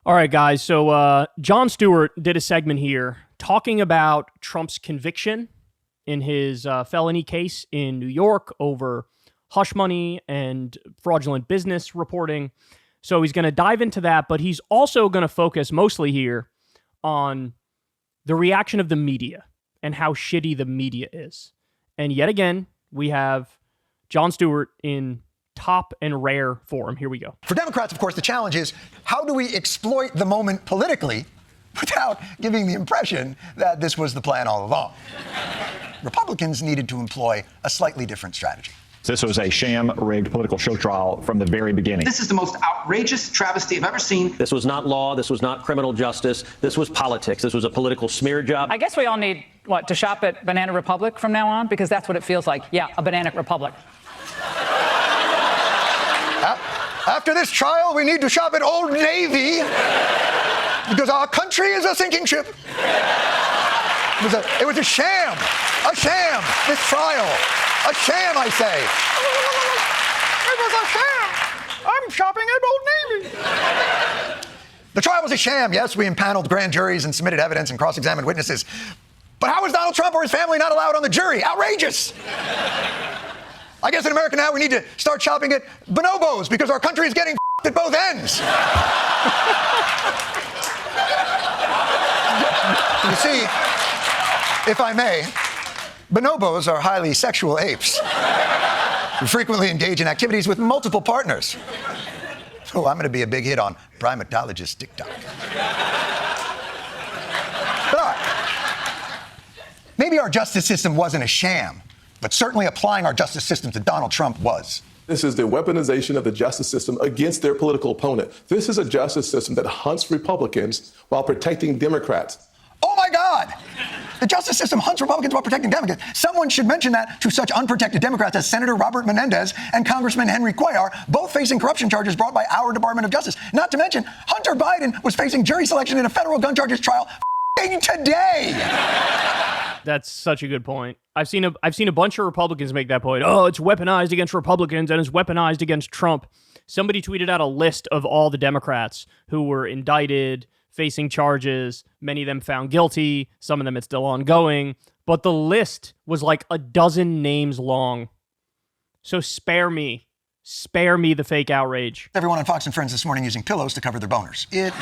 All right, guys. So Jon Stewart did a segment here talking about Trump's conviction in his felony case in New York over hush money and fraudulent business reporting. So he's going to dive into that, but he's also going to focus mostly here on the reaction of the media and how shitty the media is. And yet again, we have Jon Stewart in top and rare form. Here we go. For Democrats, of course, the challenge is how do we exploit the moment politically without giving the impression that this was the plan all along? Republicans needed to employ a slightly different strategy. This was a sham-rigged political show trial from the very beginning. This is the most outrageous travesty I've ever seen. This was not law. This was not criminal justice. This was politics. This was a political smear job. I guess we all need, to shop at Banana Republic from now on? Because that's what it feels like. Yeah, a Banana Republic. After this trial, we need to shop at Old Navy because our country is a sinking ship. It was a sham, this trial. A sham, I say. It was a sham. I'm shopping at Old Navy. The trial was a sham. Yes, we impaneled grand juries and submitted evidence and cross-examined witnesses. But how was Donald Trump or his family not allowed on the jury? Outrageous. I guess in America now we need to start shopping at bonobos because our country is getting at both ends. You see, if I may, bonobos are highly sexual apes who frequently engage in activities with multiple partners. So I'm going to be a big hit on primatologist TikTok. But maybe our justice system wasn't a sham, but certainly applying our justice system to Donald Trump was. This is the weaponization of the justice system against their political opponent. This is a justice system that hunts Republicans while protecting Democrats. Oh, my God! The justice system hunts Republicans while protecting Democrats. Someone should mention that to such unprotected Democrats as Senator Robert Menendez and Congressman Henry Cuellar, both facing corruption charges brought by our Department of Justice. Not to mention, Hunter Biden was facing jury selection in a federal gun charges trial today. That's such a good point. I've seen a bunch of Republicans make that point. Oh, it's weaponized against Republicans and it's weaponized against Trump. Somebody tweeted out a list of all the Democrats who were indicted, facing charges, many of them found guilty, some of them it's still ongoing, but the list was like a dozen names long. So spare me the fake outrage. Everyone on Fox and Friends this morning using pillows to cover their boners. It was...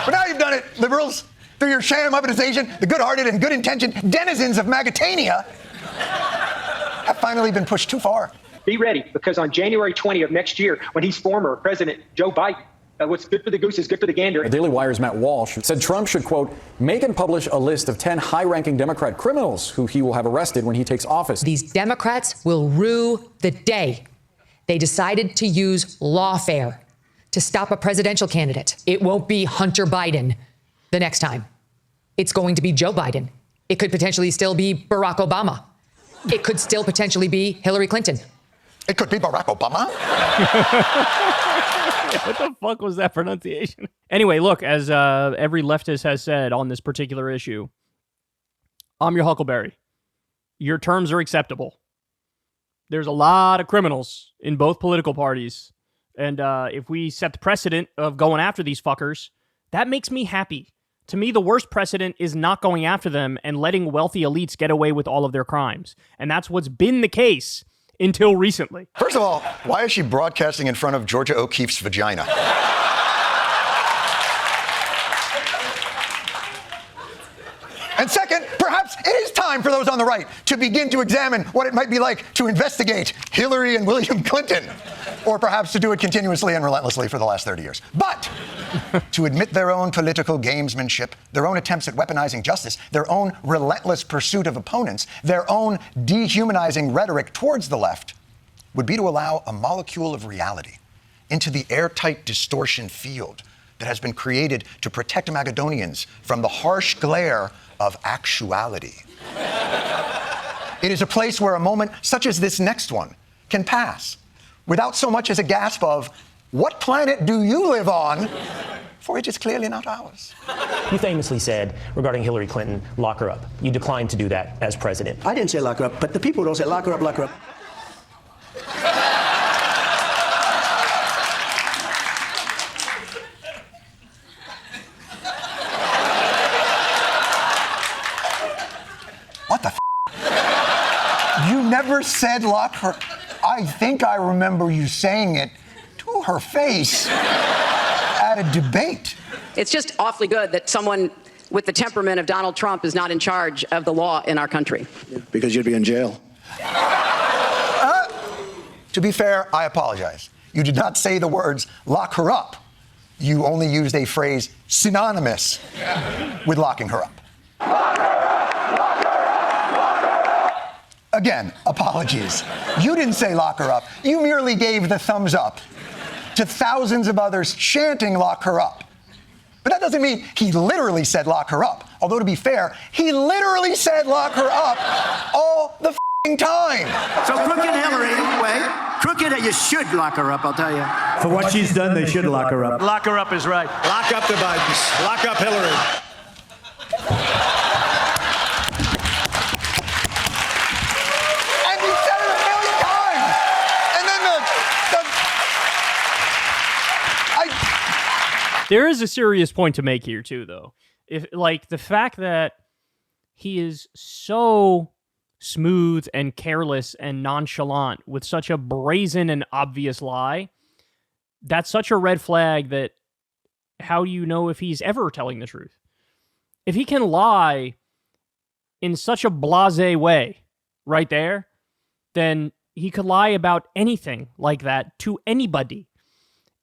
But now you've done it, liberals. Through your sham weaponization, the good-hearted and good-intentioned denizens of Magatania have finally been pushed too far. Be ready, because on January 20 of next year, when he's former President Joe Biden, what's good for the goose is good for the gander. The Daily Wire's Matt Walsh said Trump should, quote, make and publish a list of 10 high-ranking Democrat criminals who he will have arrested when he takes office. These Democrats will rue the day they decided to use lawfare to stop a presidential candidate. It won't be Hunter Biden the next time. It's going to be Joe Biden. It could potentially still be Barack Obama. It could still potentially be Hillary Clinton. It could be Barack Obama. What the fuck was that pronunciation? Anyway, look, as every leftist has said on this particular issue, I'm your Huckleberry. Your terms are acceptable. There's a lot of criminals in both political parties. And if we set the precedent of going after these fuckers, that makes me happy. To me, the worst precedent is not going after them and letting wealthy elites get away with all of their crimes. And that's what's been the case until recently. First of all, why is she broadcasting in front of Georgia O'Keeffe's vagina? And second, perhaps it is time for those on the right to begin to examine what it might be like to investigate Hillary and William Clinton, or perhaps to do it continuously and relentlessly for the last 30 years. But to admit their own political gamesmanship, their own attempts at weaponizing justice, their own relentless pursuit of opponents, their own dehumanizing rhetoric towards the left would be to allow a molecule of reality into the airtight distortion field that has been created to protect Macedonians from the harsh glare of actuality. It is a place where a moment such as this next one can pass without so much as a gasp of, what planet do you live on? For it is clearly not ours. You famously said regarding Hillary Clinton, lock her up. You declined to do that as president. I didn't say lock her up, but the people don't say lock her up, lock her up. ever said lock her? I think I remember you saying it to her face at a debate. It's just awfully good that someone with the temperament of Donald Trump is not in charge of the law in our country. Because you'd be in jail. To be fair, I apologize. You did not say the words lock her up. You only used a phrase synonymous with locking her up. Again, apologies. You didn't say lock her up. You merely gave the thumbs up to thousands of others chanting lock her up. But that doesn't mean he literally said lock her up. Although, to be fair, he literally said lock her up all the time. So crooked Hillary, crooked, you should lock her up, I'll tell you. For what she's done, they should lock her up. Lock her up is right. Lock up the Bidens. Lock up Hillary. And he said it a million times. And then There is a serious point to make here, too, though. If, like, the fact that he is so smooth and careless and nonchalant with such a brazen and obvious lie, that's such a red flag that how do you know if he's ever telling the truth? If he can lie in such a blasé way right there, then he could lie about anything like that to anybody.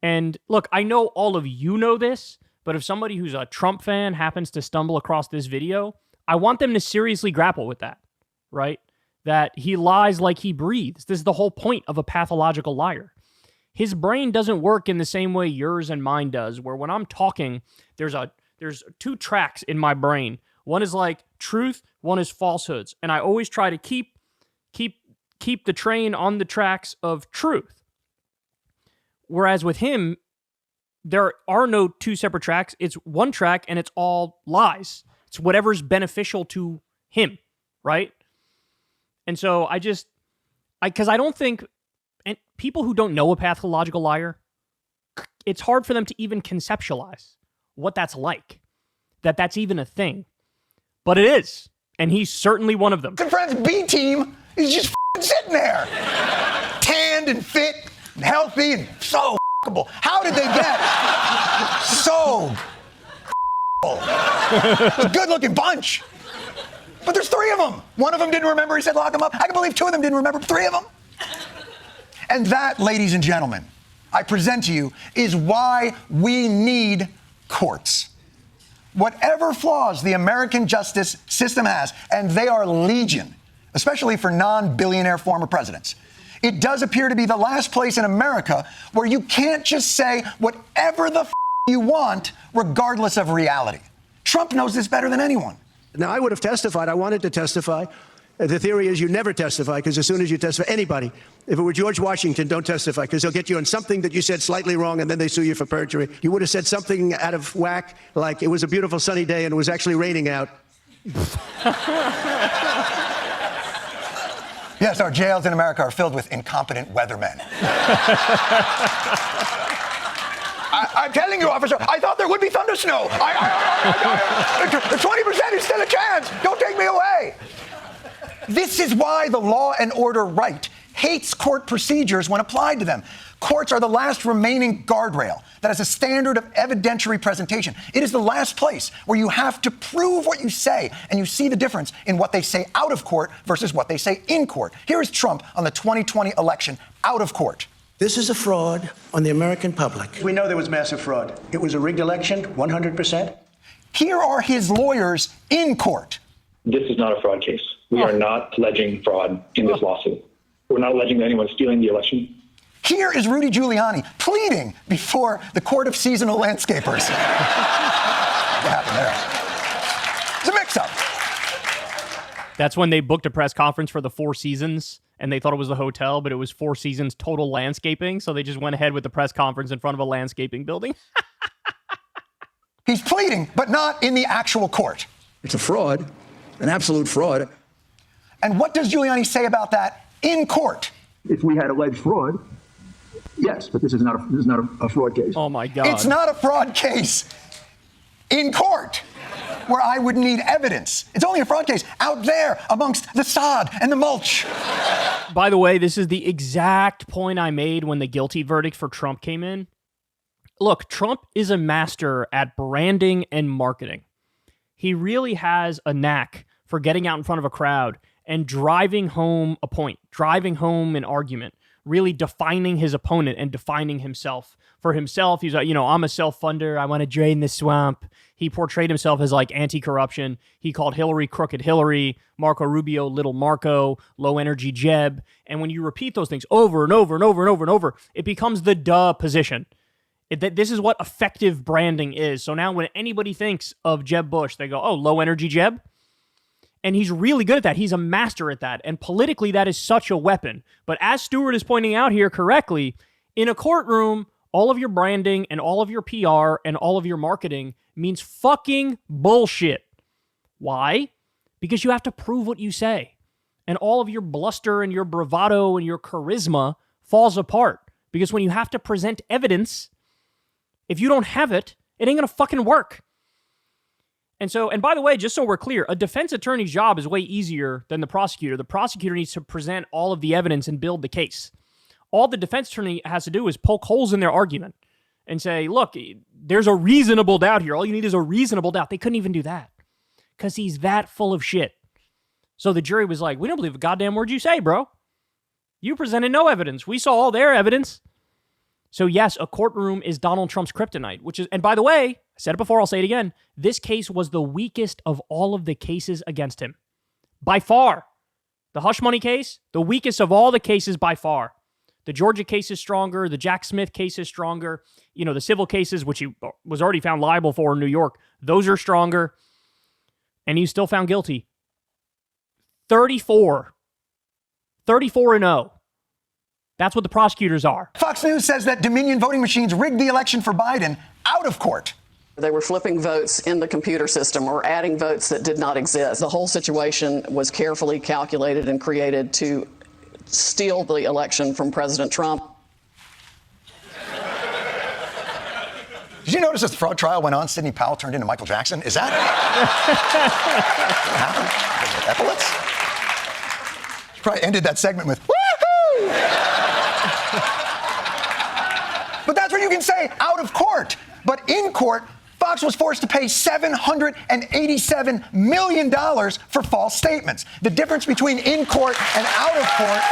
And look, I know all of you know this, but if somebody who's a Trump fan happens to stumble across this video, I want them to seriously grapple with that, right? That he lies like he breathes. This is the whole point of a pathological liar. His brain doesn't work in the same way yours and mine does, where when I'm talking, there's two tracks in my brain. One is like truth, one is falsehoods. And I always try to keep the train on the tracks of truth. Whereas with him, there are no two separate tracks. It's one track and it's all lies. It's whatever's beneficial to him, right? And so because I don't think, and people who don't know a pathological liar, it's hard for them to even conceptualize what that's like, that's even a thing. But it is, and he's certainly one of them. Good friends, B team is just sitting there, tanned and fit and healthy and so f***able. How did they get so It's a good-looking bunch. But there's three of them. One of them didn't remember he said lock him up. I can believe two of them didn't remember, three of them. And that, ladies and gentlemen, I present to you, is why we need courts. Whatever flaws the American justice system has, and they are legion, especially for non-billionaire former presidents, it does appear to be the last place in America where you can't just say whatever the you want, regardless of reality. Trump knows this better than anyone. Now, I would have testified. I wanted to testify. The theory is you never testify, because as soon as you testify, anybody, if it were George Washington, don't testify, because they'll get you on something that you said slightly wrong, and then they sue you for perjury. You would have said something out of whack, like it was a beautiful sunny day and it was actually raining out. Yes, our jails in America are filled with incompetent weathermen. I'm telling you, officer, I thought there would be thunder snow. 20% is still a chance. Don't take me away. This is why the law and order right hates court procedures when applied to them. Courts are the last remaining guardrail that has a standard of evidentiary presentation. It is the last place where you have to prove what you say, and you see the difference in what they say out of court versus what they say in court. Here is Trump on the 2020 election out of court. This is a fraud on the American public. We know there was massive fraud. It was a rigged election, 100%. Here are his lawyers in court. This is not a fraud case. We are not alleging fraud in this lawsuit. We're not alleging that anyone's stealing the election. Here is Rudy Giuliani pleading before the Court of Seasonal Landscapers. What happened there? It's a mix-up. That's when they booked a press conference for the Four Seasons, and they thought it was the hotel, but it was Four Seasons Total Landscaping, so they just went ahead with the press conference in front of a landscaping building. He's pleading, but not in the actual court. It's a fraud, an absolute fraud. And what does Giuliani say about that in court? If we had alleged fraud, yes, but this is not a fraud case. Oh, my God. It's not a fraud case in court where I would need evidence. It's only a fraud case out there amongst the sod and the mulch. By the way, this is the exact point I made when the guilty verdict for Trump came in. Look, Trump is a master at branding and marketing. He really has a knack for getting out in front of a crowd and driving home a point, driving home an argument, really defining his opponent and defining himself. For himself, he's like, I'm a self-funder. I want to drain the swamp. He portrayed himself as like anti-corruption. He called Hillary crooked Hillary, Marco Rubio little Marco, low-energy Jeb. And when you repeat those things over and over and over and over and over, it becomes the duh position. This is what effective branding is. So now when anybody thinks of Jeb Bush, they go, oh, low-energy Jeb? And he's really good at that. He's a master at that. And politically, that is such a weapon. But as Stewart is pointing out here correctly, in a courtroom, all of your branding and all of your PR and all of your marketing means fucking bullshit. Why? Because you have to prove what you say. And all of your bluster and your bravado and your charisma falls apart. Because when you have to present evidence, if you don't have it, it ain't gonna fucking work. And by the way, just so we're clear, a defense attorney's job is way easier than the prosecutor. The prosecutor needs to present all of the evidence and build the case. All the defense attorney has to do is poke holes in their argument and say, look, there's a reasonable doubt here. All you need is a reasonable doubt. They couldn't even do that because he's that full of shit. So the jury was like, we don't believe a goddamn word you say, bro. You presented no evidence. We saw all their evidence. So yes, a courtroom is Donald Trump's kryptonite, and by the way, I said it before, I'll say it again, this case was the weakest of all of the cases against him. By far. The hush money case, the weakest of all the cases by far. The Georgia case is stronger. The Jack Smith case is stronger. The civil cases, which he was already found liable for in New York, those are stronger. And he's still found guilty. 34 and 0. That's what the prosecutors are. Fox News says that Dominion voting machines rigged the election for Biden out of court. They were flipping votes in the computer system or adding votes that did not exist. The whole situation was carefully calculated and created to steal the election from President Trump. Did you notice as the fraud trial went on, Sidney Powell turned into Michael Jackson? Is that what happened? Epaulets? She probably ended that segment with, woohoo! But that's what you can say out of court. But in court, Fox was forced to pay $787 million for false statements. The difference between in court and out of court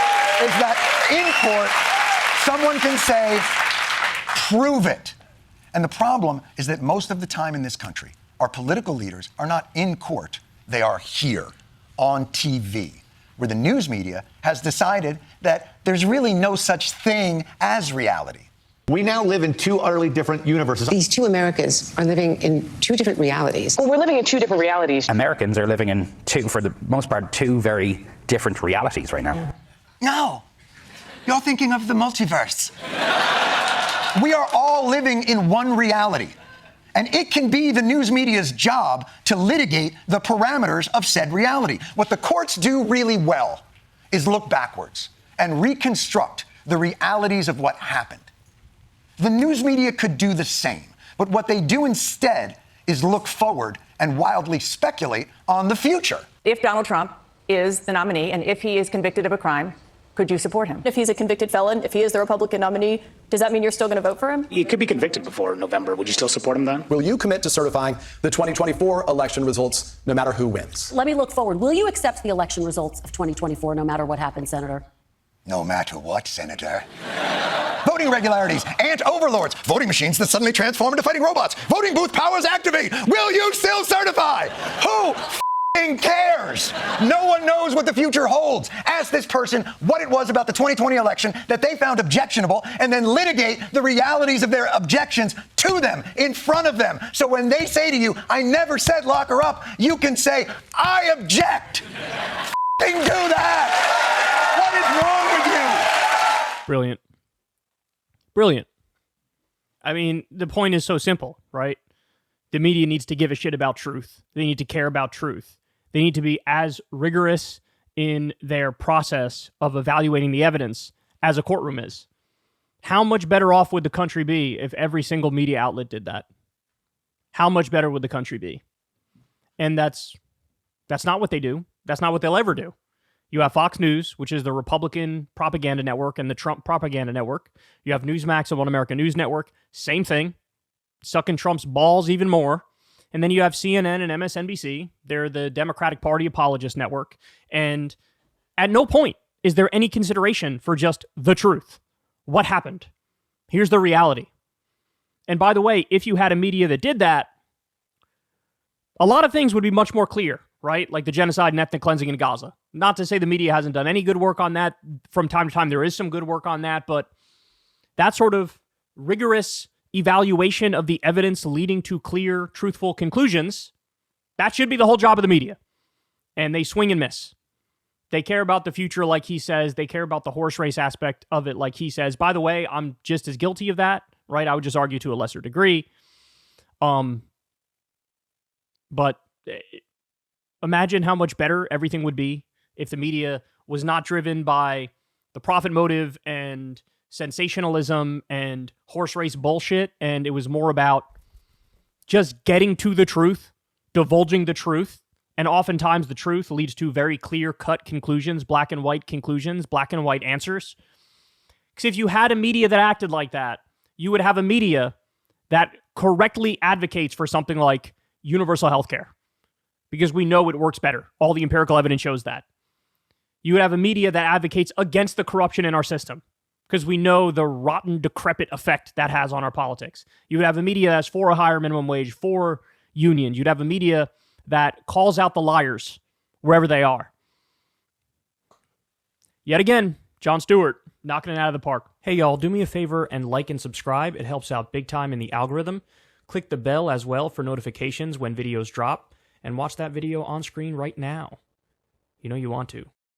is that in court, someone can say, prove it. And the problem is that most of the time in this country, our political leaders are not in court. They are here on TV, where the news media has decided that there's really no such thing as reality. We now live in two utterly different universes. These two Americas are living in two different realities. Well, we're living in two different realities. Americans are living in for the most part, two very different realities right now. No, you're thinking of the multiverse. We are all living in one reality. And it can be the news media's job to litigate the parameters of said reality. What the courts do really well is look backwards and reconstruct the realities of what happened. The news media could do the same, but what they do instead is look forward and wildly speculate on the future. If Donald Trump is the nominee and if he is convicted of a crime, could you support him? If he's a convicted felon, if he is the Republican nominee, does that mean you're still going to vote for him? He could be convicted before November. Would you still support him then? Will you commit to certifying the 2024 election results no matter who wins? Let me look forward. Will you accept the election results of 2024 no matter what happens, Senator? No matter what, Senator. Voting irregularities, ant overlords, voting machines that suddenly transform into fighting robots, voting booth powers activate. Will you still certify? Who f***ing cares? No one knows what the future holds. Ask this person what it was about the 2020 election that they found objectionable and then litigate the realities of their objections to them, in front of them. So when they say to you, I never said lock her up, you can say, I object. F***ing do that. What is wrong with you? Brilliant. I mean, the point is so simple, right? The media needs to give a shit about truth. They need to care about truth. They need to be as rigorous in their process of evaluating the evidence as a courtroom is. How much better off would the country be if every single media outlet did that? How much better would the country be? And that's not what they do. That's not what they'll ever do. You have Fox News, which is the Republican propaganda network and the Trump propaganda network. You have Newsmax and One American News Network. Same thing. Sucking Trump's balls even more. And then you have CNN and MSNBC. They're the Democratic Party apologist network. And at no point is there any consideration for just the truth. What happened? Here's the reality. And by the way, if you had a media that did that, a lot of things would be much more clear, right? Like the genocide and ethnic cleansing in Gaza. Not to say the media hasn't done any good work on that. From time to time, there is some good work on that, but that sort of rigorous evaluation of the evidence leading to clear, truthful conclusions, that should be the whole job of the media. And they swing and miss. They care about the future, like he says. They care about the horse race aspect of it, like he says. By the way, I'm just as guilty of that, right? I would just argue to a lesser degree. But imagine how much better everything would be if the media was not driven by the profit motive and sensationalism and horse race bullshit, and it was more about just getting to the truth, divulging the truth, and oftentimes the truth leads to very clear-cut conclusions, black and white conclusions, black and white answers. Because if you had a media that acted like that, you would have a media that correctly advocates for something like universal health care, because we know it works better. All the empirical evidence shows that. You would have a media that advocates against the corruption in our system, because we know the rotten, decrepit effect that has on our politics. You would have a media that's for a higher minimum wage, for unions. You'd have a media that calls out the liars wherever they are. Yet again, Jon Stewart, knocking it out of the park. Hey, y'all, do me a favor and like and subscribe. It helps out big time in the algorithm. Click the bell as well for notifications when videos drop, and watch that video on screen right now. You know you want to.